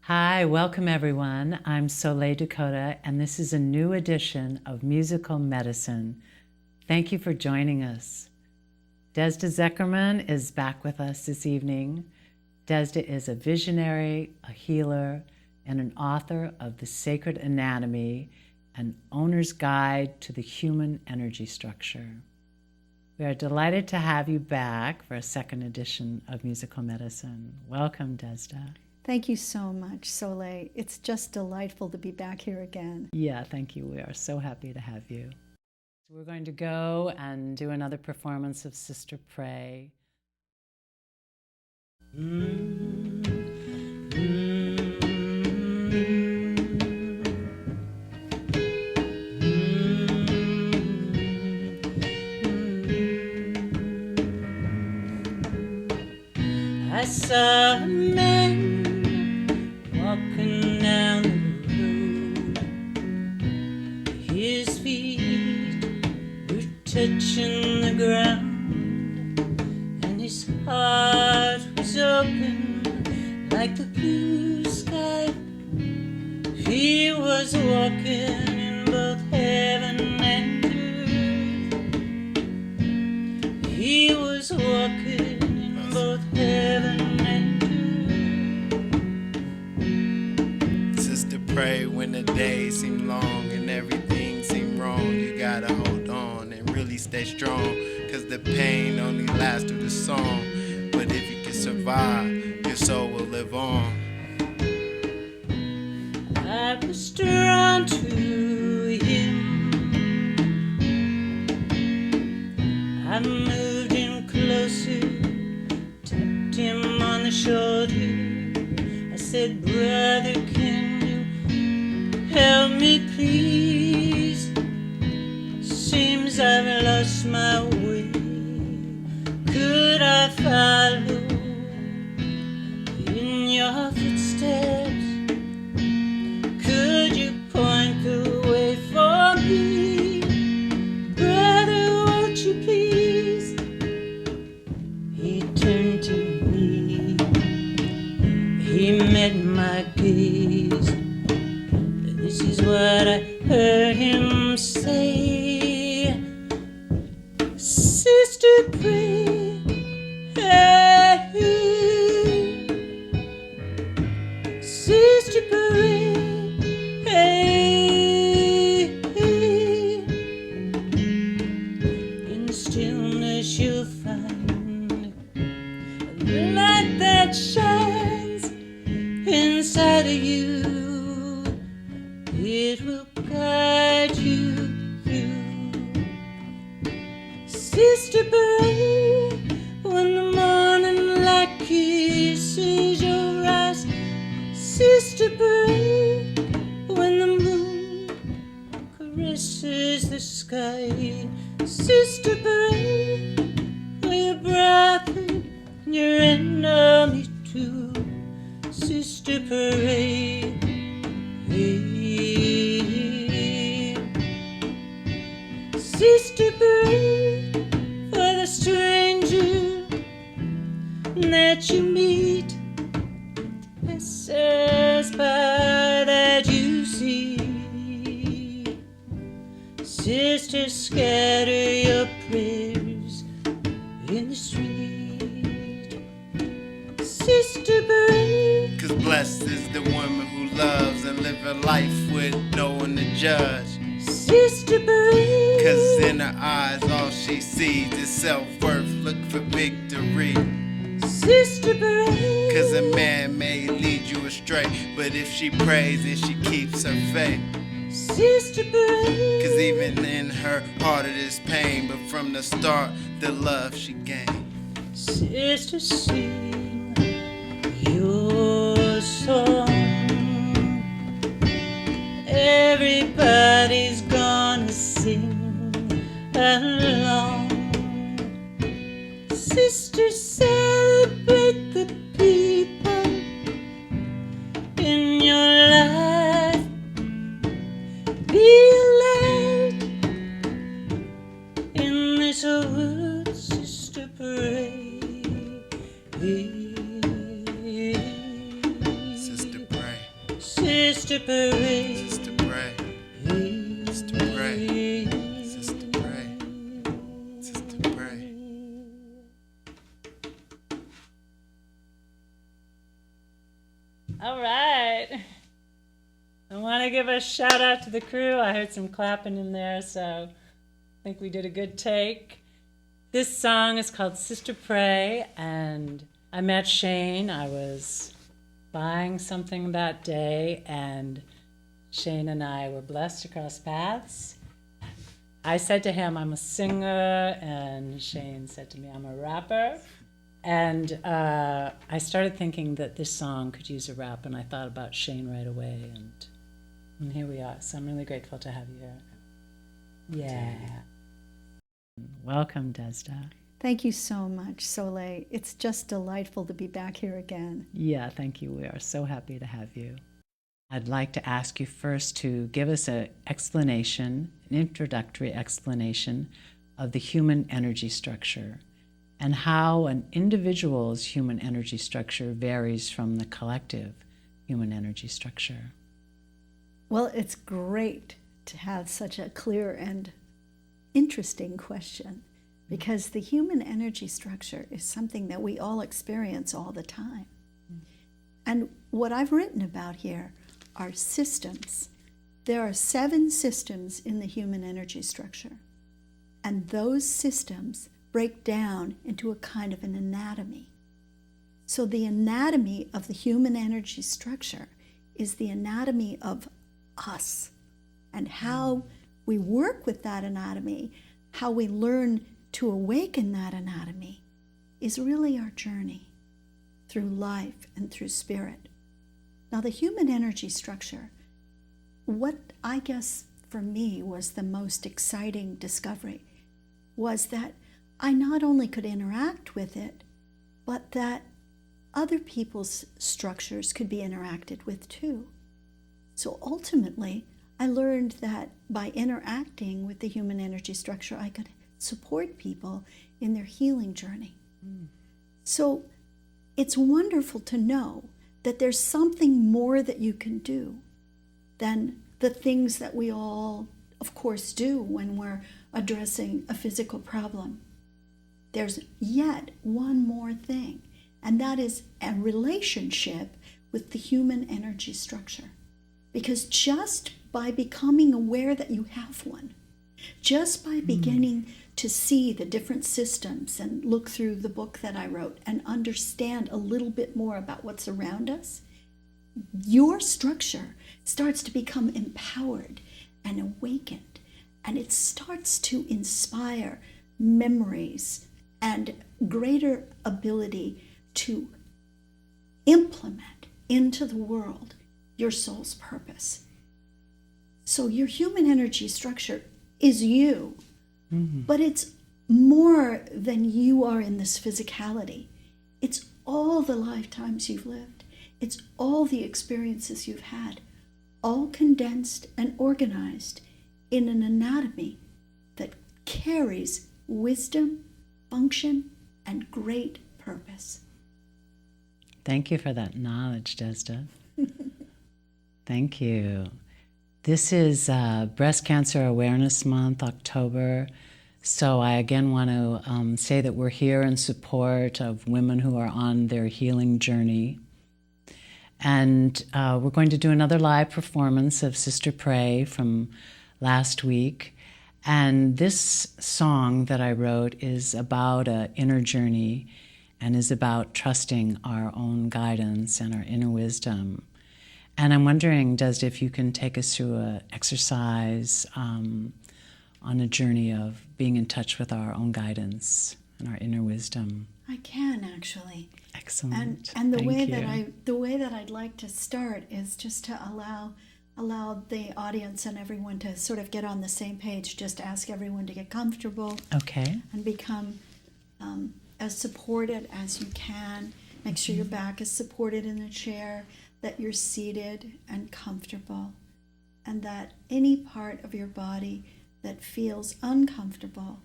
Hi, welcome everyone. I'm Soleil Dakota, and this is a new edition of Musical Medicine. Thank you for joining us. Desda Zuckerman is back with us this evening. Desda is a visionary, a healer, and an author of The Sacred Anatomy, an owner's guide to the human energy structure. We are delighted to have you back for a second edition of Musical Medicine. Welcome, Desda. Thank you so much, Soleil. It's just delightful to be back here again. Yeah, thank you. We are so happy to have you. We're going to go and do another performance of Sister Pray. I saw a man walking down the road. His feet were touching the ground, and his heart was open like the blue sky. He was walking in both heaven and earth. He was walking in both heaven and earth. Sister, pray when the days seem long and everything seem wrong. You gotta hold on and really stay strong, cause the pain only lasts through the song. But if you can survive, your soul will live on. I was drawn to him. I moved him closer, tapped him on the shoulder. I said, brother, can you help me please? Seems I've lost my way. Could I follow in your footsteps? Could you point the way for me? Brother, won't you please? He turned to me. He met my gaze. This is what I heard him say. Sister, pray. Hey, Sister, pray. Hey, in the stillness you'll find a light that shines inside of you. It will guide you through. Sister, pray when the morning light kisses your eyes. Sister, pray when the moon caresses the sky. Sister, pray for your brother and your enemy too. Sister, pray. Sister, pray for the stranger that you meet, passers by that you see. Sister, scatter your prayers in the street. Sister, pray. Cause blessed is the woman who loves and live her life with no one to judge. Sister, pray. Cause in her eyes all she sees is self-worth. Look for victory. Sister, pray. Cause a man may lead you astray, but if she prays and she keeps her faith. Sister, pray. Cause even in her heart it is pain, but from the start the love she gained. Sister, sing your song. along. Sisters, celebrate the people in your life. Be alert in this old sister parade. Sister pray, Sister parade. sister pray, sister pray, sister pray, sister pray. All right. I want to give a shout out to the crew. I heard some clapping in there, so I think we did a good take. This song is called Sister Pray, and I met Shaine. I was buying something that day, and Shaine and I were blessed to cross paths. I said to him, I'm a singer, and Shaine said to me, I'm a rapper. And I started thinking that this song could use a rap, and I thought about Shaine right away, and here we are. So I'm really grateful to have you here. Yeah. Welcome, Desda. Thank you so much, Soleil. It's just delightful to be back here again. Yeah, thank you. We are so happy to have you. I'd like to ask you first to give us an explanation, an introductory explanation of the human energy structure and how an individual's human energy structure varies from the collective human energy structure. Well, it's great to have such a clear and interesting question, because the human energy structure is something that we all experience all the time. And what I've written about here are systems. There are 7 systems in the human energy structure, and those systems break down into a kind of an anatomy. So the anatomy of the human energy structure is the anatomy of us, and how we work with that anatomy, how we learn to awaken that anatomy, is really our journey through life and through spirit. Now, the human energy structure, what I guess for me was the most exciting discovery was that I not only could interact with it, but that other people's structures could be interacted with too. So ultimately, I learned that by interacting with the human energy structure, I could support people in their healing journey. So it's wonderful to know that there's something more that you can do than the things that we all, of course, do when we're addressing a physical problem. There's yet one more thing, and that is a relationship with the human energy structure. Because just by becoming aware that you have one, just by beginning to see the different systems and look through the book that I wrote and understand a little bit more about what's around us, your structure starts to become empowered and awakened, and it starts to inspire memories and greater ability to implement into the world your soul's purpose. So your human energy structure is you, but it's more than you are in this physicality. It's all the lifetimes you've lived. It's all the experiences you've had, all condensed and organized in an anatomy that carries wisdom, function, and great purpose. Thank you for that knowledge, Desda. Thank you. This is Breast Cancer Awareness Month, October. So I again want to say that we're here in support of women who are on their healing journey. And we're going to do another live performance of Sister Pray from last week. And this song that I wrote is about an inner journey and is about trusting our own guidance and our inner wisdom. And I'm wondering, Desda, if you can take us through an exercise on a journey of being in touch with our own guidance and our inner wisdom. I can actually. Excellent. And the Thank way you. that I'd like to start is just to allow allow the audience and everyone to sort of get on the same page. Just ask everyone to get comfortable. Okay. And become as supported as you can. Make sure your back is supported in the chair, that you're seated and comfortable, and that any part of your body that feels uncomfortable,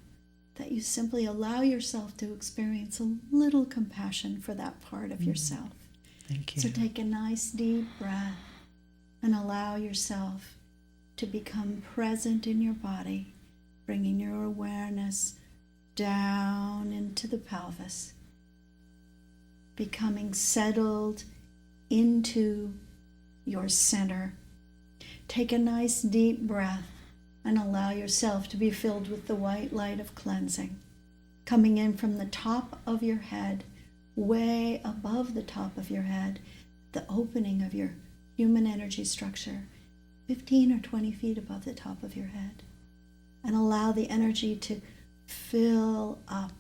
that you simply allow yourself to experience a little compassion for that part of yourself. Thank you. So take a nice deep breath and allow yourself to become present in your body, bringing your awareness down into the pelvis, becoming settled into your center. Take a nice deep breath and allow yourself to be filled with the white light of cleansing, coming in from the top of your head, way above the top of your head, the opening of your human energy structure, 15 or 20 feet above the top of your head. And allow the energy to fill up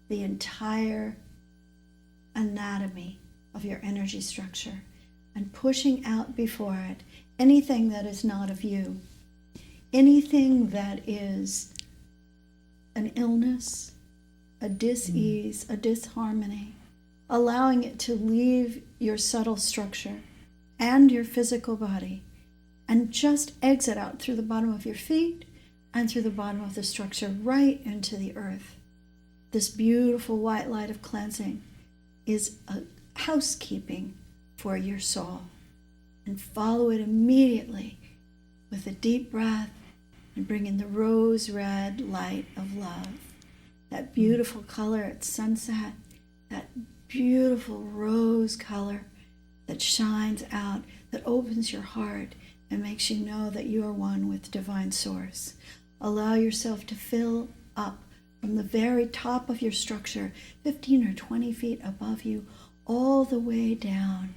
the entire anatomy of your energy structure, and pushing out before it anything that is not of you, anything that is an illness, a dis-ease, a disharmony, allowing it to leave your subtle structure and your physical body and just exit out through the bottom of your feet and through the bottom of the structure right into the earth. This beautiful white light of cleansing is a housekeeping for your soul. And follow it immediately with a deep breath and bring in the rose red light of love. That beautiful color at sunset, that beautiful rose color that shines out, that opens your heart and makes you know that you are one with Divine Source. Allow yourself to fill up from the very top of your structure, 15 or 20 feet above you, all the way down,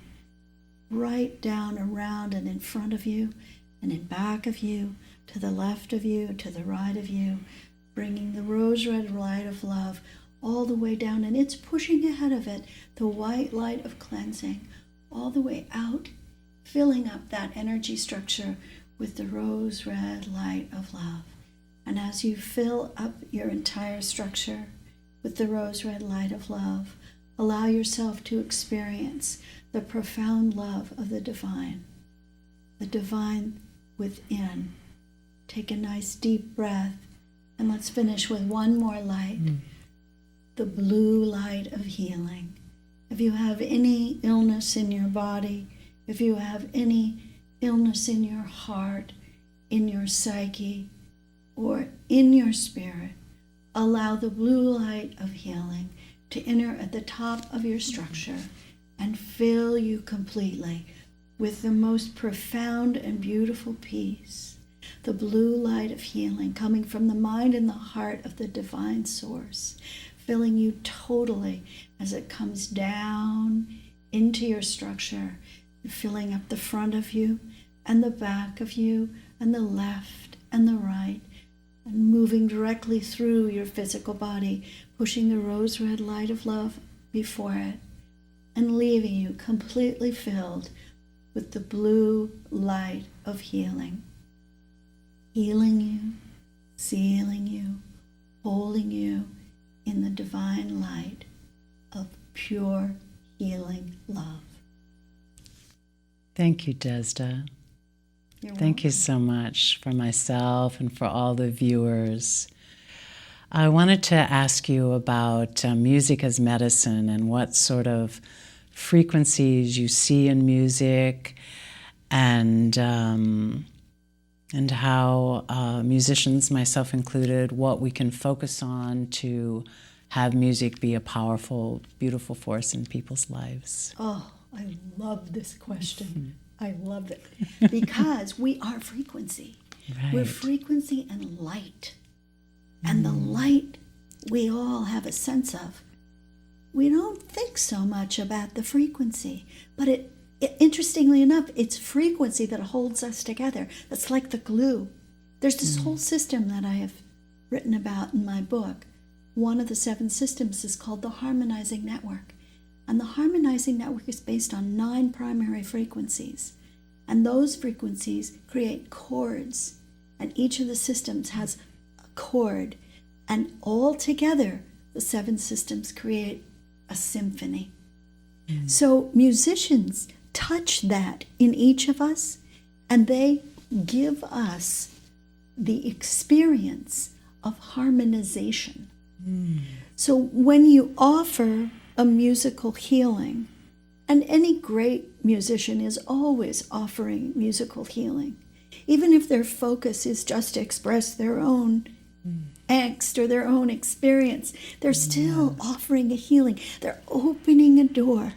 right down around and in front of you and in back of you, to the left of you, to the right of you, bringing the rose red light of love all the way down, and it's pushing ahead of it the white light of cleansing all the way out, filling up that energy structure with the rose red light of love. And as you fill up your entire structure with the rose red light of love, allow yourself to experience the profound love of the divine within. Take a nice deep breath, and let's finish with one more light, the blue light of healing. If you have any illness in your body, if you have any illness in your heart, in your psyche, or in your spirit, allow the blue light of healing to enter at the top of your structure and fill you completely with the most profound and beautiful peace. The blue light of healing coming from the mind and the heart of the Divine Source, filling you totally as it comes down into your structure, filling up the front of you and the back of you and the left and the right, and moving directly through your physical body, pushing the rose red light of love before it, and leaving you completely filled with the blue light of healing. Healing you, sealing you, holding you in the divine light of pure healing love. Thank you, Desda. You're Thank you so much for myself and for all the viewers. I wanted to ask you about music as medicine and what sort of frequencies you see in music, and how musicians, myself included, what we can focus on to have music be a powerful, beautiful force in people's lives. Oh, I love this question. I love it. Because we are frequency. Right. We're frequency and light. And the light we all have a sense of. We don't think so much about the frequency, but it interestingly enough, it's frequency that holds us together. That's like the glue. There's this whole system that I have written about in my book. One of the 7 systems is called the harmonizing network. And the harmonizing network is based on 9 primary frequencies. And those frequencies create chords. And each of the systems has a chord. And all together, the 7 systems create a symphony. So musicians touch that in each of us, and they give us the experience of harmonization. So when you offer a musical healing, and any great musician is always offering musical healing, even if their focus is just to express their own angst or their own experience, they're still offering a healing. They're opening a door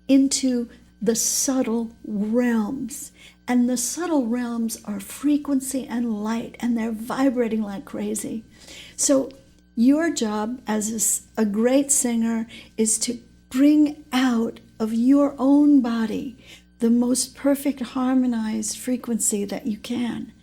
into the subtle realms. And the subtle realms are frequency and light, and they're vibrating like crazy. So your job as a great singer is to bring out of your own body the most perfect harmonized frequency that you can,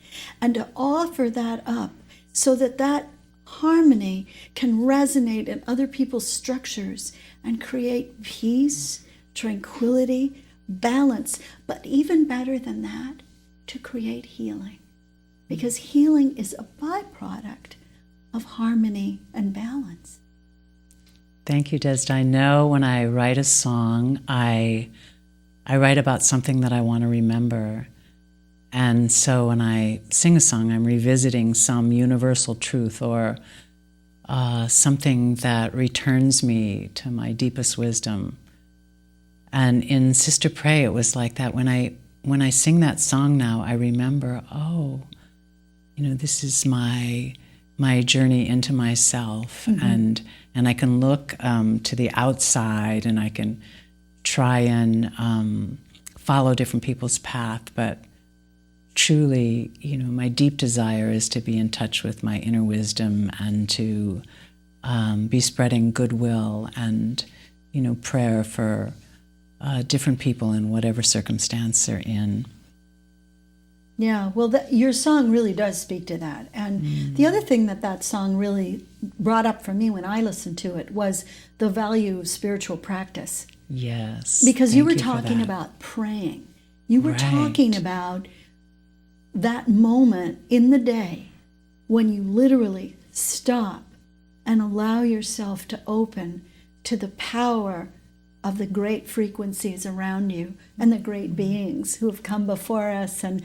and to offer that up so that that harmony can resonate in other people's structures and create peace, tranquility, balance, but even better than that, to create healing. Because healing is a byproduct of harmony and balance. Thank you, Desda. I know when I write a song, I write about something that I want to remember. And so when I sing a song, I'm revisiting some universal truth or something that returns me to my deepest wisdom. And in Sister Pray, it was like that. When I sing that song now, I remember, this is my journey into myself, and I can look to the outside, and I can try and follow different people's path, but truly, my deep desire is to be in touch with my inner wisdom and to be spreading goodwill and, prayer for different people in whatever circumstance they're in. Yeah, well, your song really does speak to that. And the other thing that song really brought up for me when I listened to it was the value of spiritual practice. Yes. Because you were talking about praying. You were talking about that moment in the day when you literally stop and allow yourself to open to the power of the great frequencies around you and the great beings who have come before us and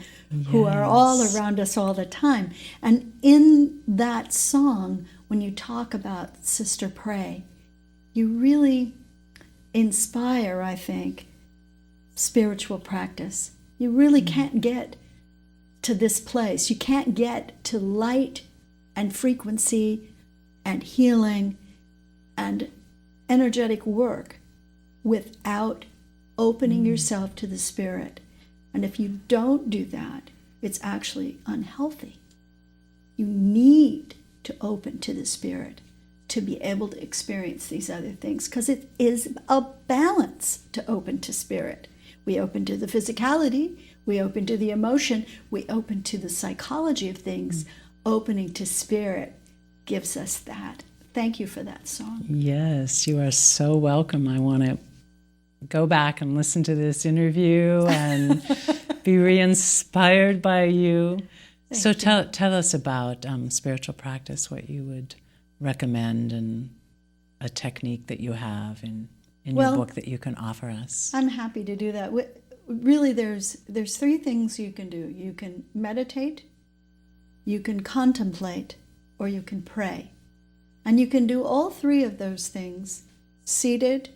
who are all around us all the time. And in that song, when you talk about Sister Pray, you really inspire, I think, spiritual practice. You really can't get to this place. You can't get to light and frequency and healing and energetic work without opening yourself to the Spirit. And if you don't do that, it's actually unhealthy. You need to open to the Spirit to be able to experience these other things, because it is a balance to open to Spirit. We open to the physicality, we open to the emotion, we open to the psychology of things. Opening to Spirit gives us that. Thank you for that song. Yes, you are so welcome. I want to go back and listen to this interview and be re-inspired by you. So tell us about spiritual practice, what you would recommend, and a technique that you have in your book that you can offer us. I'm happy to do that. Really, there's 3 things you can do. You can meditate, you can contemplate, or you can pray. And you can do all 3 of those things seated,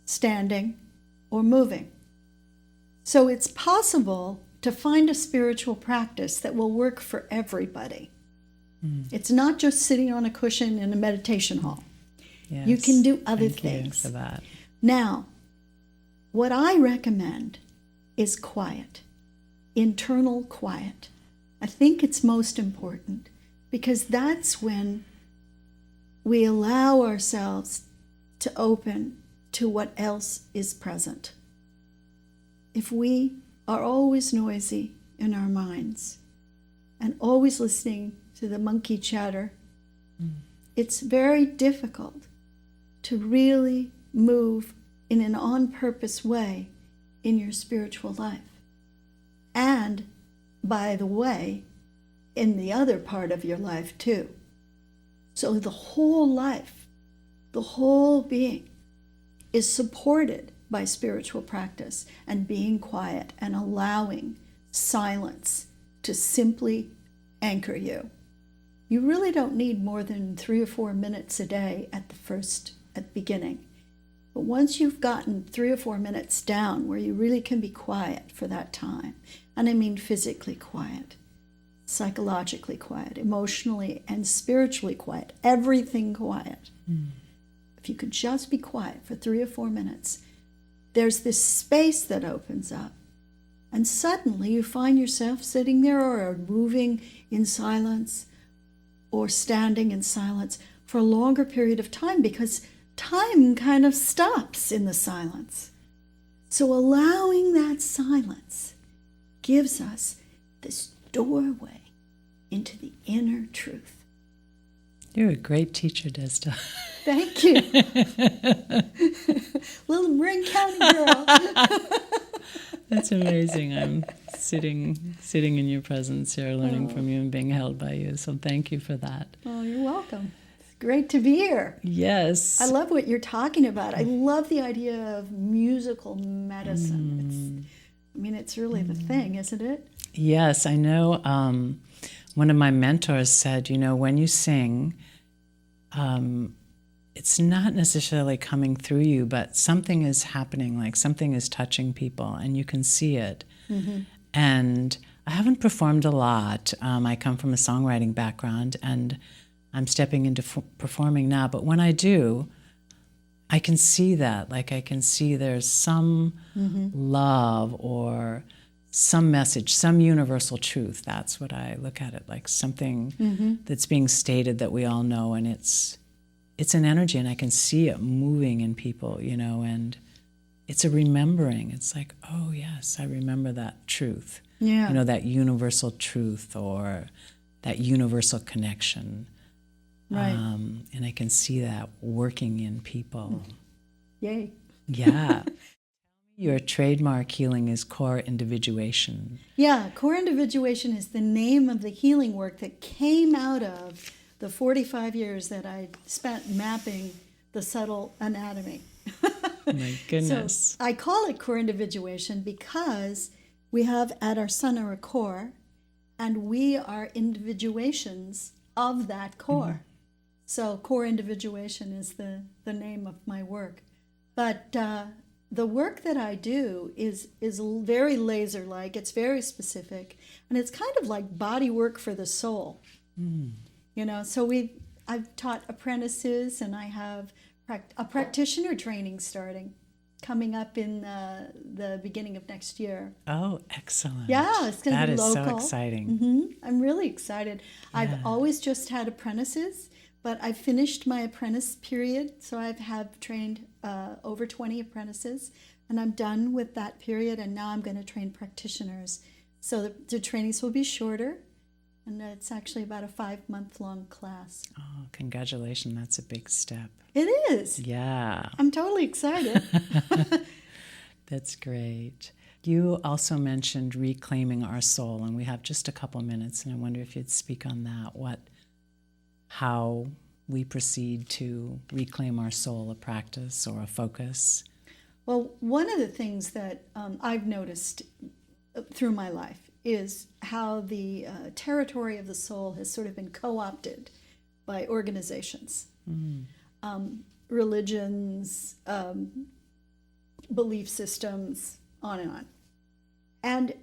standing, or moving. So it's possible to find a spiritual practice that will work for everybody. It's not just sitting on a cushion in a meditation hall. Yes, you can do other things. Thank you for that. Now, what I recommend is quiet, internal quiet. I think it's most important, because that's when we allow ourselves to open to what else is present. If we are always noisy in our minds and always listening to the monkey chatter, it's very difficult to really move in an on-purpose way in your spiritual life. by the way, in the other part of your life too. So the whole life, the whole being is supported by spiritual practice and being quiet and allowing silence to simply anchor you. You really don't need more than 3 or 4 minutes a day at the beginning. But once you've gotten 3 or 4 minutes down where you really can be quiet for that time, and I mean physically quiet, psychologically quiet, emotionally and spiritually quiet, everything quiet. If you could just be quiet for 3 or 4 minutes, there's this space that opens up. And suddenly you find yourself sitting there or moving in silence or standing in silence for a longer period of time, because time kind of stops in the silence. So allowing that silence gives us this doorway into the inner truth. You're a great teacher, Desda. Thank you. Little Marin County girl. That's amazing. I'm sitting in your presence here, learning from you and being held by you. So thank you for that. Oh, you're welcome. It's great to be here. Yes. I love what you're talking about. I love the idea of musical medicine. It's really the thing, isn't it? Yes, I know. One of my mentors said, when you sing, it's not necessarily coming through you, but something is happening, like something is touching people, and you can see it. And I haven't performed a lot. I come from a songwriting background, and I'm stepping into performing now. But when I do, I can see that. Like I can see there's some love or some message, some universal truth. That's what I look at it, like something that's being stated that we all know, and it's an energy, and I can see it moving in people, and it's a remembering. It's like, oh yes, I remember that truth. Yeah. That universal truth or that universal connection. Right. And I can see that working in people. Yay. Yeah. Your trademark healing is core individuation. Yeah, core individuation is the name of the healing work that came out of the 45 years that I spent mapping the subtle anatomy. My goodness. So I call it core individuation because we have at our center a core, and we are individuations of that core. So core individuation is the name of my work. But the work that I do is very laser-like. It's very specific, and it's kind of like body work for the soul. So I've taught apprentices, and I have a practitioner training coming up in the beginning of next year. Oh, excellent. Yeah, it's going to be local. That is so exciting. I'm really excited. Yeah. I've always just had apprentices, but I finished my apprentice period, so I have trained over 20 apprentices, and I'm done with that period, and now I'm going to train practitioners. So the trainings will be shorter, and it's actually about a 5-month-long class. Oh, congratulations. That's a big step. It is. Yeah. I'm totally excited. That's great. You also mentioned reclaiming our soul, and we have just a couple minutes, and I wonder if you'd speak on that. How we proceed to reclaim our soul, a practice or a focus. Well, one of the things that I've noticed through my life is how the territory of the soul has sort of been co-opted by organizations, religions, belief systems, on and on. And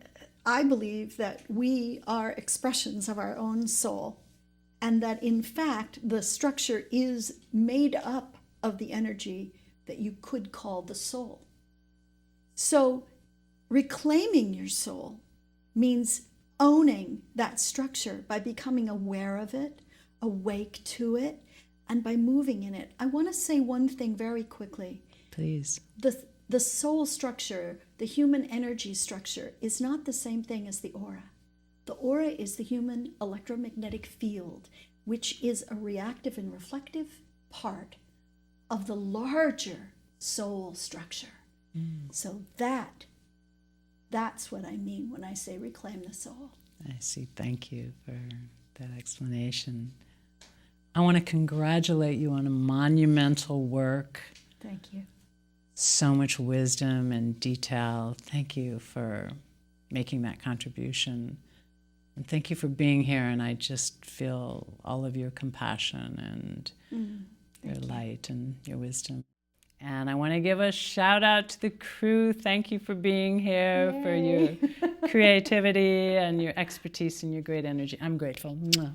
I believe that we are expressions of our own soul, and that in fact the structure is made up of the energy that you could call the soul. So reclaiming your soul means owning that structure by becoming aware of it, awake to it, and by moving in it. I want to say one thing very quickly. Please. The soul structure, the human energy structure, is not the same thing as the aura. The aura is the human electromagnetic field, which is a reactive and reflective part of the larger soul structure. So that's what I mean when I say reclaim the soul. I see. Thank you for that explanation. I want to congratulate you on a monumental work. Thank you. So much wisdom and detail. Thank you for making that contribution. And thank you for being here. And I just feel all of your compassion and your light and your wisdom. And I want to give a shout out to the crew. Thank you for being here, for your creativity and your expertise and your great energy. I'm grateful. Mwah.